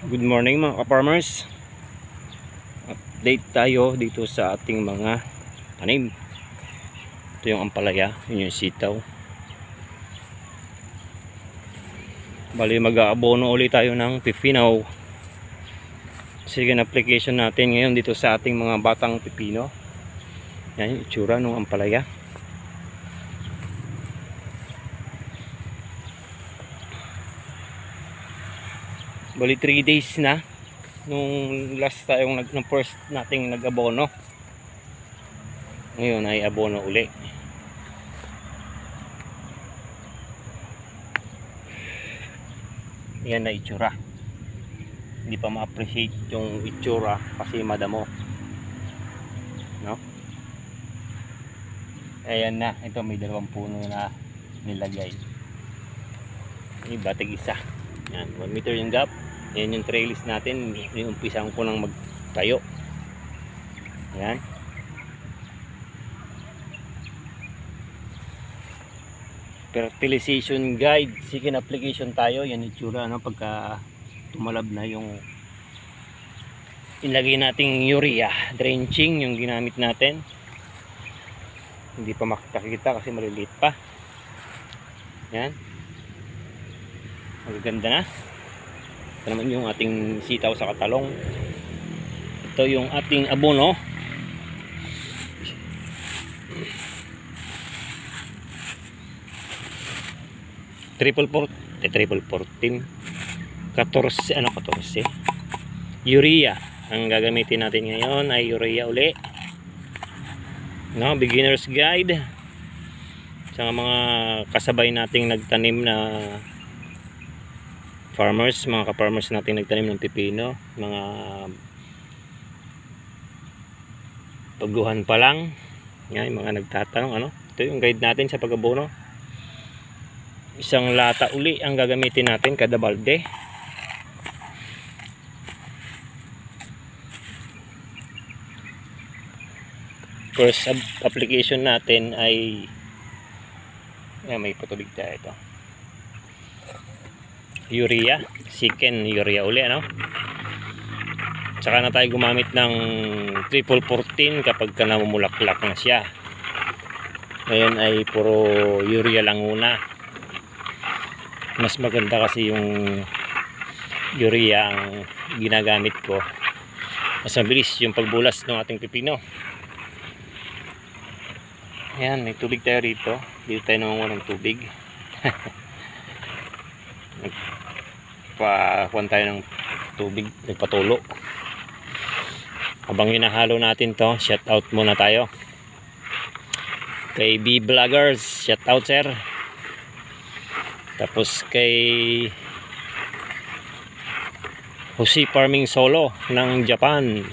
Good morning mga ka-farmers. Update tayo dito sa ating mga tanim. Ito yung ampalaya, yun yung sitaw. Bali mag-aabono ulit tayo ng pipino. Second application natin ngayon dito sa ating mga batang pipino. Yan yung itsura ng ampalaya. Bali 3 days na nung last tayong nung first nating nag-abono. Ngayon ay abono uli. Yan na itsura. Hindi pa ma-appreciate yung itsura kasi madamo, no? Ayan na, ito may 2 puno na nilagay. Iba tig-isa. Yan, 1 meter yung gap. Yan yung trellis natin. Umpisan ko nang magtayo. Yan. Fertilization guide. Second application tayo. Yan yung tsura, no? Pagka tumalab na yung inlagay nating urea. Drenching yung ginamit natin. Hindi pa makikita kasi maliliit pa. Yan. Magaganda na. Ito naman yung ating sitaw sa katalong. Ito yung ating abono. Triple 14 urea ang gagamitin natin ngayon ay urea uli, no? Beginners guide sa mga kasabay nating nagtanim na farmers, mga ka-farmers nating nagtanim ng pipino, mga baguhan pa lang. Yan, mga nagtatanong, ano? Ito yung guide natin sa pag-abono. Isang lata uli ang gagamitin natin kada balde. First application natin ay may patubig tayo ito. Urea, second urea uli, ano? Tsaka na tayo gumamit ng triple 14 kapag ka namumulaklak na siya. Ngayon ay puro urea lang muna. Mas maganda kasi yung urea ang ginagamit ko. Mas mabilis yung pagbulas ng ating pipino. Ayan, may tubig tayo rito. Dito tayo naman ng tubig. Nagpakuhan tayo ng tubig, nagpatulo. Habang hinahalo natin to, shout out muna tayo kay B Vloggers, shout out sir. Tapos kay Husi Farming Solo ng Japan.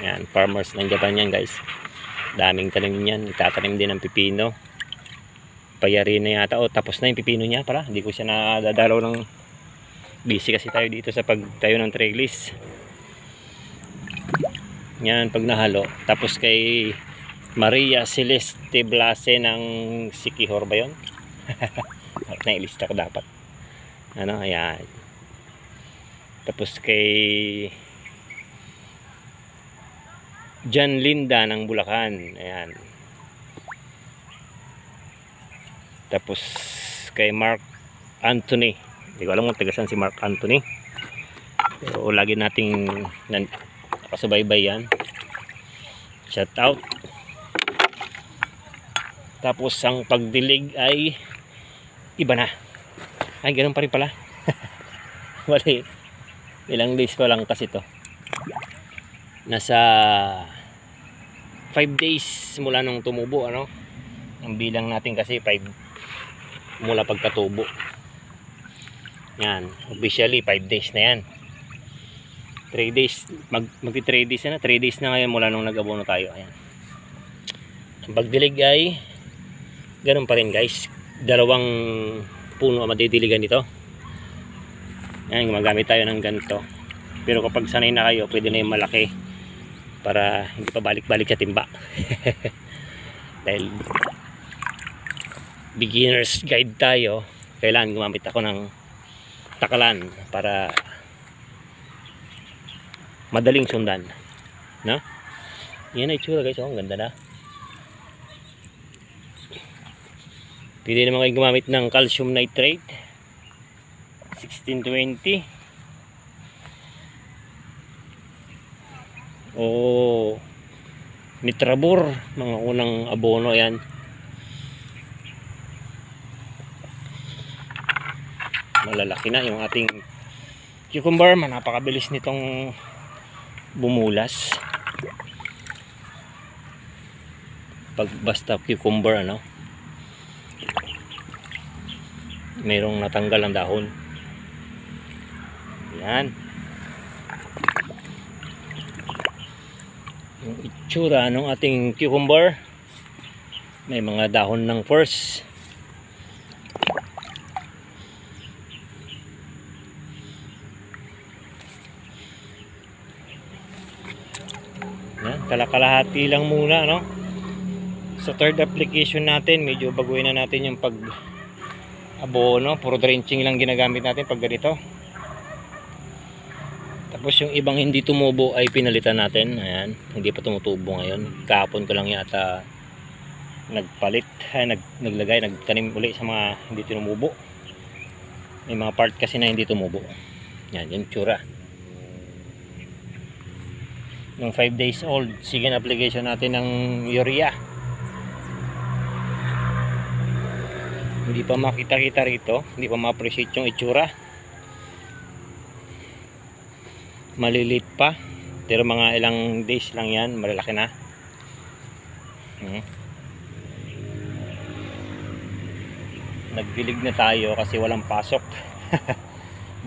Yan, farmers ng Japan yan guys. Daming tanim yan, itatanim din ng pipino. Payari na yata, tapos na yung pipino niya para hindi ko siya nadadalaw ng busy kasi tayo dito sa pagtayo ng trellis. Yan, pag nahalo. Tapos kay Maria Celeste Blase ng Sikihor ba yun? Nailista ko dapat, ano, ayan. Tapos kay Jan Linda ng Bulacan, ayan. Tapos kay Mark Anthony, hindi ko alam kung taga saan si Mark Anthony, pero lagi nating nakasubaybay yan, shout out. Tapos ang pagdilig ay iba na. Ay, ganun pa rin pala. Wali, ilang days pa lang kasi to. Nasa 5 days mula nung tumubo, ano? Ang bilang natin kasi 5 mula pagkatubo. Yan, officially 5 days na yan. 3 days, magti 3 days na, 3 days na ngayon mula nung nag-abono tayo. Ayan. Ang pagdilig ay ganun pa rin guys. 2 puno ang madidiligan dito. Ayan, gumagamit tayo ng ganito. Pero kapag sanay na kayo, pwede na yung malaki para hindi pa balik-balik sa timba. Dahil beginners guide tayo, kailangan gumamit ako ng takalan para madaling sundan, no? Yan ay itsura guys, oh, ang ganda na. Pwede naman kayo gumamit ng calcium nitrate 1620 o Nitrabur, mga unang abono yan. Malalaki na yung ating cucumber, napakabilis nitong bumulas pag basta cucumber, ano, mayroong natanggal ang dahon. Yan yung itsura ng ating cucumber, may mga dahon ng first. Yan, kalakalahati lang muna, no? Sa third application natin, medyo baguhin na natin yung pag abono, puro drenching lang ginagamit natin pag ganito. Tapos yung ibang hindi tumubo ay pinalitan natin. Ayan, hindi pa tumutubo ngayon. Kahapon ko lang yata nagpalit, naglagay, nagtanim uli sa mga hindi tumubo. May mga part kasi na hindi tumubo. Yan, yung tsura. Yung 5 days old, second application natin ng urea. Hindi pa makita-kita rito, hindi pa ma-appreciate yung itsura. Malilit pa, pero mga ilang days lang yan, malalaki na. Nagdilig na tayo kasi walang pasok.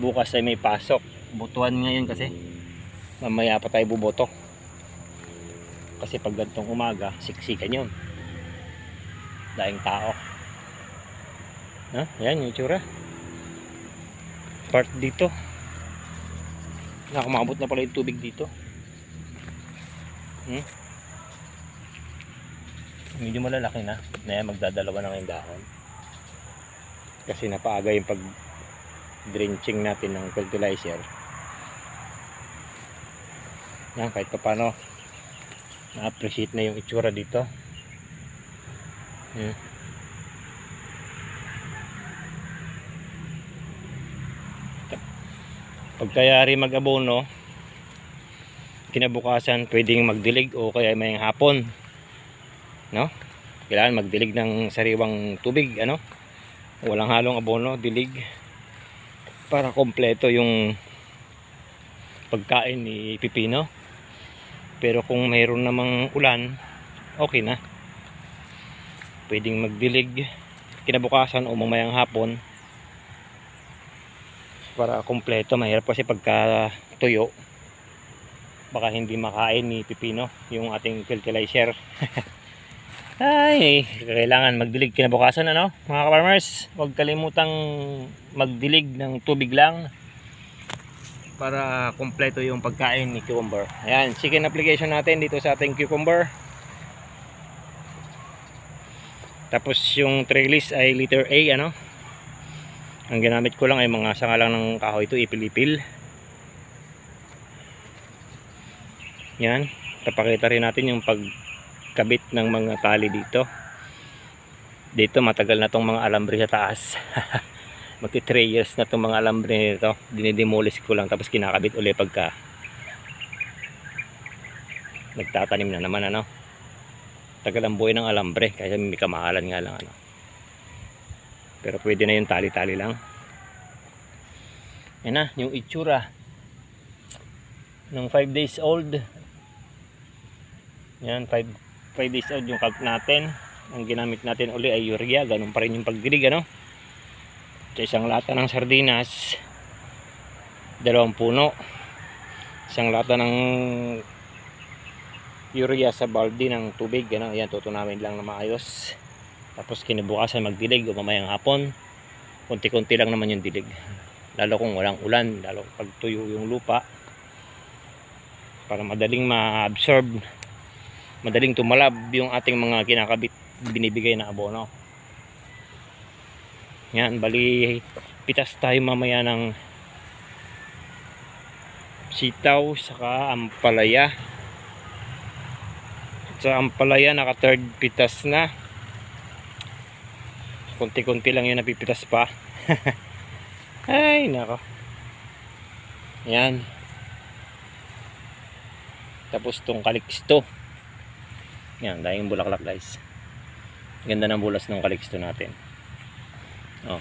Bukas ay may pasok. Butuan ngayon kasi. Mamaya pa tayo buboto. Kasi pag gantong umaga, siksikan yun. Daing tao. Yan yung itsura. Part dito. Nakakumabot na pala yung tubig dito. Medyo malalaki na. Magdadalawa na ngayong dahon. Kasi napaaga yung pag drenching natin ng fertilizer. Yan, kahit pa paano na-appreciate na yung itsura dito. Pagkayari mag-abono, kinabukasan pwedeng magdilig o kaya may hapon, no? Kailangan magdilig ng sariwang tubig, ano? Walang halong abono, dilig para kompleto yung pagkain ni pipino. Pero kung mayroon namang ulan, okay na. Pwedeng magdilig kinabukasan o mamayang hapon para kompleto. Mahirap kasi pagka tuyo, baka hindi makain ni pipino yung ating fertilizer. Ay, kailangan magdilig kinabukasan, ano, mga ka-farmers. Huwag kalimutang magdilig ng tubig lang para kompleto yung pagkain ni cucumber. Ayan, second application natin dito sa ating cucumber. Tapos yung trellis ay letter A, ano. Ang ginamit ko lang ay mga sanga lang ng kahoy, ito ipil-ipil. Yan, tapakita rin natin yung pagkabit ng mga tali dito. Dito matagal na tong mga alambre sa taas. Magti 3 years na tong mga alambre nito. Dinidemolish ko lang tapos kinakabit ulit pagka nagtatanim na naman, ano. Tagal ang buhay ng alambre kasi may kamahalan nga lang, ano. Pero pwede na yung tali-tali lang. Yan na, yung itsura ng 5 days old. Yan, 5 days old yung kalk natin. Ang ginamit natin uli ay urea. Ganun pa rin yung pagdilig, ano. Sa isang lata ng sardinas, 2 puno. Isang lata ng urea sa balde ng tubig, ano. Yan, tutunawin lang na maayos. Tapos kinabukasan magdilig o mamayang hapon. Kunti-kunti lang naman yung dilig. Lalo kung walang ulan, lalo pag tuyo yung lupa, para madaling ma-absorb, madaling tumalab yung ating mga kinakabit, binibigay na abono. Yan, bali pitas tayo mamaya ng sitaw, saka ampalaya. Sa ampalaya naka third pitas na. Kunti-kunti lang yung napipitas pa. Ay nako. Yan. Tapos tong kaliksto. Yan, dahil bulaklak guys. Ganda ng bulas ng kaliksto natin. Oh.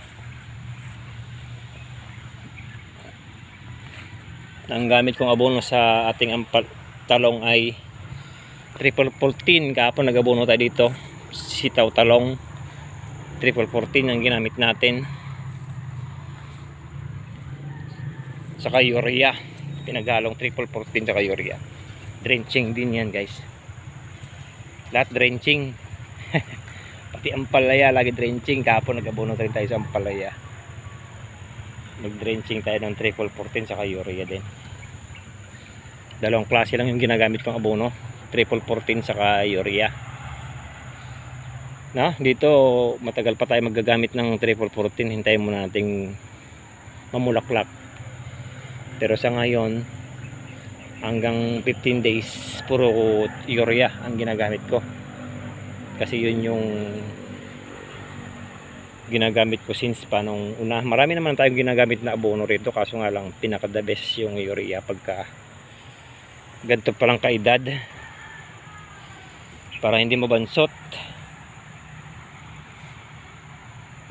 Ang gamit kong abono sa ating talong ay triple 14. Kahapon nag-abono tayo dito. Sitaw talong. Triple 14 ang ginamit natin. Saka urea. Pinaghalong triple 14 saka urea. Drenching din yan guys. Lahat drenching. Pati ampalaya lagi drenching. Kahapon nag-abono rin tayo sa ampalaya. Nag-drenching tayo ng triple 14 saka urea din. Dalawang klase lang yung ginagamit kong abono. Triple 14 saka urea. Na, dito matagal pa tayo magagamit ng triple 14. Hintayin muna nating mamulaklak. Pero sa ngayon hanggang 15 days puro urea ang ginagamit ko. Kasi yun yung ginagamit ko since pa nung una. Marami naman tayong ginagamit na abono rito, kaso nga lang pinaka the best yung urea pagka ganito palang kaedad para hindi mabansot,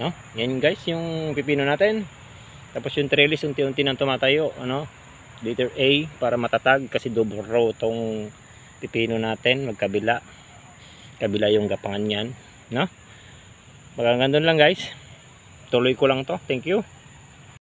no? Yan guys yung pipino natin. Tapos yung trellis unti-unti nang tumatayo, ano, letter A para matatag kasi double row tong pipino natin, magkabila yung gapangan yan, no? Magandang lang guys, tuloy ko lang to. Thank you.